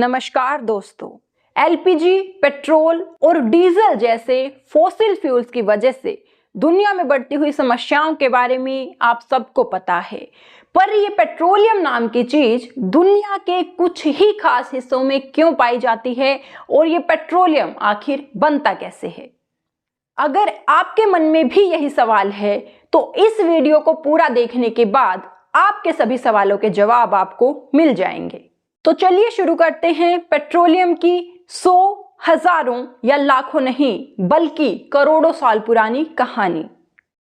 नमस्कार दोस्तों। LPG, petrol और डीजल जैसे फॉसिल फ्यूल्स की वजह से दुनिया में बढ़ती हुई समस्याओं के बारे में आप सबको पता है। पर ये पेट्रोलियम नाम की चीज दुनिया के कुछ ही खास हिस्सों में क्यों पाई जाती है और ये पेट्रोलियम आखिर बनता कैसे है? अगर आपके मन में भी यही सवाल है तो इस वीडियो को पूरा देखने के बाद आपके सभी सवालों के जवाब आपको मिल जाएंगे। तो चलिए शुरू करते हैं पेट्रोलियम की 100, हजारों या लाखों नहीं बल्कि करोड़ों साल पुरानी कहानी।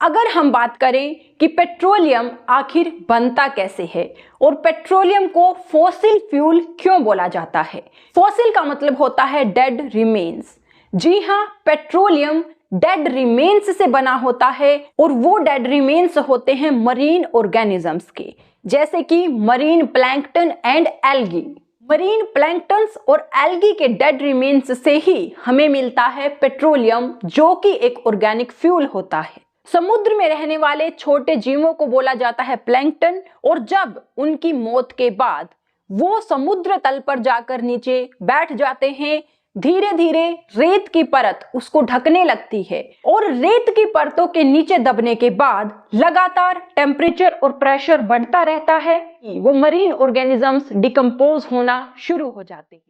अगर हम बात करें कि पेट्रोलियम आखिर बनता कैसे है और पेट्रोलियम को फॉसिल फ्यूल क्यों बोला जाता है। फॉसिल का मतलब होता है डेड रिमेन्स। जी हाँ, पेट्रोलियम डेड रिमेन्स से बना होता है और वो डेड रिमेन्स होते हैं मरीन ऑर्गेनिजम्स के, जैसे कि marine plankton and algae. Marine planktons और एल्गी के डेड रिमेन्स से ही हमें मिलता है पेट्रोलियम, जो कि एक ऑर्गेनिक फ्यूल होता है। समुद्र में रहने वाले छोटे जीवों को बोला जाता है प्लैंकटन, और जब उनकी मौत के बाद वो समुद्र तल पर जाकर नीचे बैठ जाते हैं, धीरे धीरे रेत की परत उसको ढकने लगती है और रेत की परतों के नीचे दबने के बाद लगातार टेम्परेचर और प्रेशर बढ़ता रहता है। वो मरीन ऑर्गेनिजम्स डिकम्पोज होना शुरू हो जाते हैं।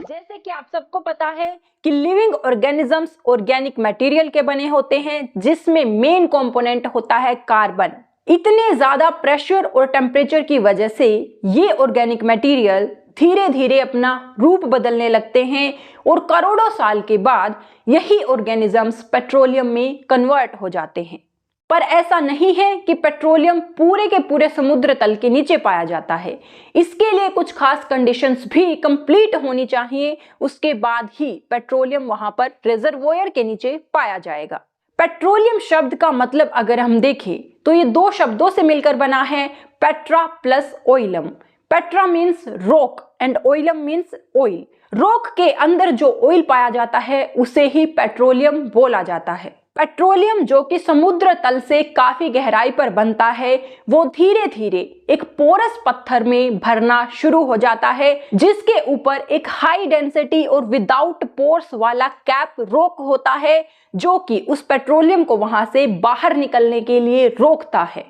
जैसे कि आप सबको पता है कि लिविंग ऑर्गेनिजम्स ऑर्गेनिक मटेरियल के बने होते हैं, जिसमें मेन कंपोनेंट होता है कार्बन। इतने ज्यादा प्रेशर और टेम्परेचर की वजह से ये ऑर्गेनिक मटेरियल धीरे धीरे अपना रूप बदलने लगते हैं और करोड़ों साल के बाद यही ऑर्गेनिजम्स पेट्रोलियम में कन्वर्ट हो जाते हैं। पर ऐसा नहीं है कि पेट्रोलियम पूरे के पूरे समुद्र तल के नीचे पाया जाता है। इसके लिए कुछ खास कंडीशंस भी कंप्लीट होनी चाहिए, उसके बाद ही पेट्रोलियम वहां पर रिजर्वोयर के नीचे पाया जाएगा। पेट्रोलियम शब्द का मतलब अगर हम देखें तो ये दो शब्दों से मिलकर बना है, petra plus oleum. Petra means rock and oleum means oil. Rock के अंदर जो ऑयल पाया जाता है उसे ही पेट्रोलियम बोला जाता है। पेट्रोलियम जो कि समुद्र तल से काफी गहराई पर बनता है, वो धीरे धीरे एक पोरस पत्थर में भरना शुरू हो जाता है, जिसके ऊपर एक हाई डेंसिटी और विदाउट पोर्स वाला कैप रॉक होता है, जो कि उस पेट्रोलियम को वहां से बाहर निकलने के लिए रोकता है।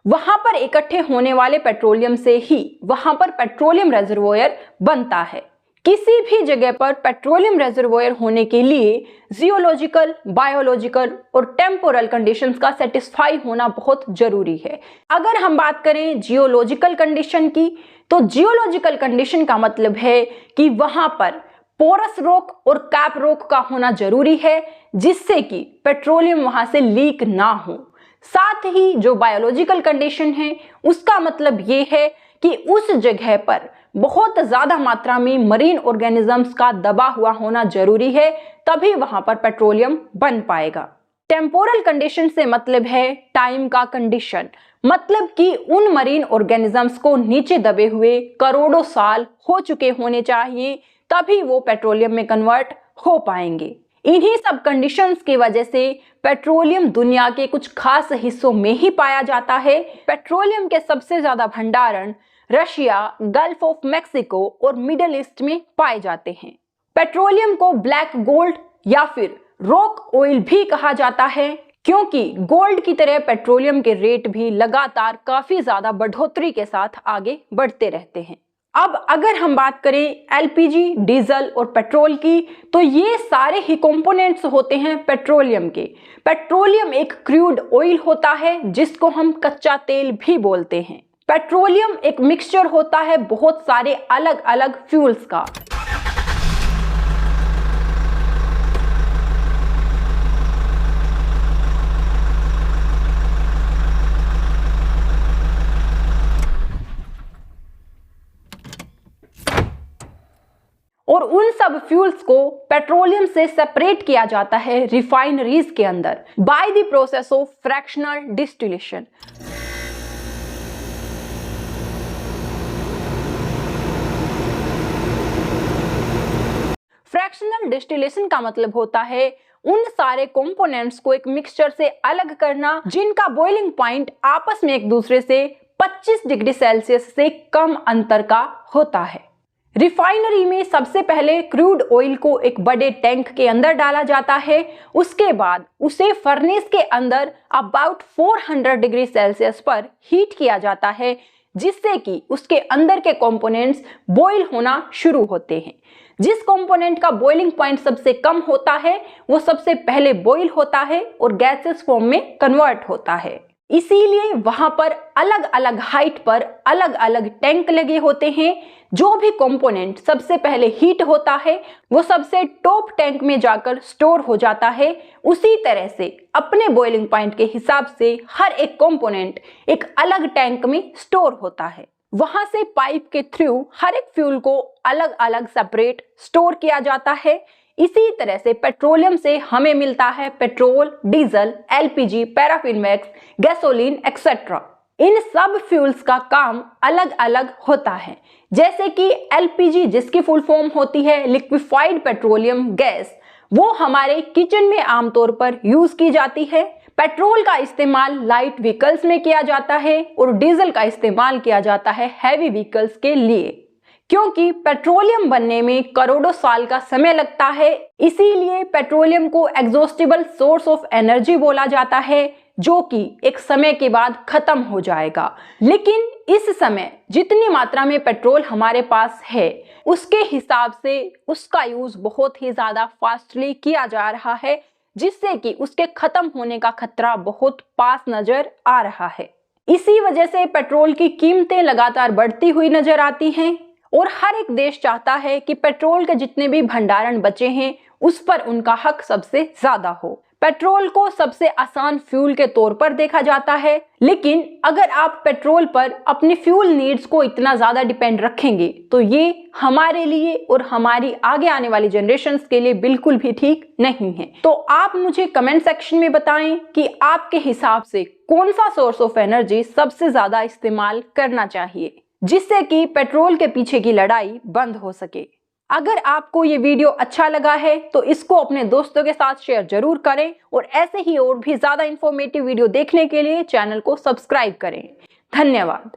वहां पर इकट्ठे होने वाले पेट्रोलियम से ही वहां पर पेट्रोलियम रिजर्वोयर बनता है। किसी भी जगह पर पेट्रोलियम रिजर्वोयर होने के लिए जियोलॉजिकल, बायोलॉजिकल और टेम्पोरल कंडीशंस का सेटिस्फाई होना बहुत जरूरी है। अगर हम बात करें जियोलॉजिकल कंडीशन की, तो जियोलॉजिकल कंडीशन का मतलब है कि वहां पर पोरस रॉक और कैप रॉक का होना जरूरी है, जिससे कि पेट्रोलियम वहां से लीक ना हो। साथ ही जो बायोलॉजिकल कंडीशन है उसका मतलब ये है कि उस जगह पर बहुत ज्यादा मात्रा में मरीन ऑर्गेनिजम्स का दबा हुआ होना जरूरी है, तभी वहां पर पेट्रोलियम बन पाएगा। टेम्पोरल कंडीशन से मतलब है टाइम का कंडीशन, मतलब कि उन मरीन ऑर्गेनिजम्स को नीचे दबे हुए करोड़ों साल हो चुके होने चाहिए, तभी वो पेट्रोलियम में कन्वर्ट हो पाएंगे। इन्हीं सब कंडीशंस की वजह से पेट्रोलियम दुनिया के कुछ खास हिस्सों में ही पाया जाता है। पेट्रोलियम के सबसे ज्यादा भंडारण रशिया, गल्फ ऑफ मैक्सिको और मिडिल ईस्ट में पाए जाते हैं। पेट्रोलियम को ब्लैक गोल्ड या फिर रॉक ऑयल भी कहा जाता है, क्योंकि गोल्ड की तरह पेट्रोलियम के रेट भी लगातार काफी ज्यादा बढ़ोतरी के साथ आगे बढ़ते रहते हैं। अब अगर हम बात करें एलपीजी, डीजल और पेट्रोल की, तो ये सारे ही कंपोनेंट्स होते हैं पेट्रोलियम के। पेट्रोलियम एक क्रूड ऑयल होता है, जिसको हम कच्चा तेल भी बोलते हैं। पेट्रोलियम एक मिक्सचर होता है बहुत सारे अलग अलग फ्यूल्स का। और उन सब फ्यूल्स को पेट्रोलियम से सेपरेट किया जाता है रिफाइनरीज के अंदर by the process of fractional distillation. Fractional distillation का मतलब होता है उन सारे कंपोनेंट्स को एक मिक्सचर से अलग करना जिनका बॉइलिंग पॉइंट आपस में एक दूसरे से 25 डिग्री सेल्सियस से कम अंतर का होता है। रिफाइनरी में सबसे पहले क्रूड ऑयल को एक बड़े टैंक के अंदर डाला जाता है, उसके बाद उसे फर्नेस के अंदर अबाउट 400 डिग्री सेल्सियस पर हीट किया जाता है, जिससे कि उसके अंदर के कंपोनेंट्स बॉईल होना शुरू होते हैं। जिस कंपोनेंट का बॉइलिंग पॉइंट सबसे कम होता है वो सबसे पहले बॉईल होता है और गैसेस फॉर्म में कन्वर्ट होता है। इसीलिए वहां पर अलग अलग हाइट पर अलग अलग टैंक लगे होते हैं। जो भी कंपोनेंट सबसे पहले हीट होता है वो सबसे टॉप टैंक में जाकर स्टोर हो जाता है। उसी तरह से अपने बॉइलिंग पॉइंट के हिसाब से हर एक कंपोनेंट एक अलग टैंक में स्टोर होता है। वहां से पाइप के थ्रू हर एक फ्यूल को अलग अलग सेपरेट स्टोर किया जाता है। इसी तरह से पेट्रोलियम से हमें मिलता है petrol, diesel, LPG, paraffin wax, gasoline etcetera. इन सब फ्यूल्स का काम अलग अलग होता है। जैसे कि एलपीजी जिसकी फुल फॉर्म होती है लिक्विफाइड पेट्रोलियम गैस, वो हमारे किचन में आमतौर पर यूज की जाती है। पेट्रोल का इस्तेमाल लाइट व्हीकल्स में किया जाता है और डीजल का इस्तेमाल किया जाता है हैवी व्हीकल्स के लिए। क्योंकि पेट्रोलियम बनने में करोड़ों साल का समय लगता है, इसीलिए पेट्रोलियम को एग्जॉस्टिबल सोर्स ऑफ एनर्जी बोला जाता है, जो कि एक समय के बाद खत्म हो जाएगा। लेकिन इस समय जितनी मात्रा में पेट्रोल हमारे पास है उसके हिसाब से उसका यूज बहुत ही ज्यादा फास्टली किया जा रहा है, जिससे कि उसके खत्म होने का खतरा बहुत पास नजर आ रहा है। इसी वजह से पेट्रोल की कीमतें लगातार बढ़ती हुई नजर आती हैं और हर एक देश चाहता है कि पेट्रोल के जितने भी भंडारण बचे हैं उस पर उनका हक सबसे ज्यादा हो। पेट्रोल को सबसे आसान फ्यूल के तौर पर देखा जाता है, लेकिन अगर आप पेट्रोल पर अपनी फ्यूल नीड्स को इतना ज्यादा डिपेंड रखेंगे तो ये हमारे लिए और हमारी आगे आने वाली जनरेशन्स के लिए बिल्कुल भी ठीक नहीं है। तो आप मुझे कमेंट सेक्शन में बताएं कि आपके हिसाब से कौन सा सोर्स ऑफ एनर्जी सबसे ज्यादा इस्तेमाल करना चाहिए, जिससे कि पेट्रोल के पीछे की लड़ाई बंद हो सके। अगर आपको ये वीडियो अच्छा लगा है तो इसको अपने दोस्तों के साथ शेयर जरूर करें और ऐसे ही और भी ज्यादा इंफॉर्मेटिव वीडियो देखने के लिए चैनल को सब्सक्राइब करें। धन्यवाद।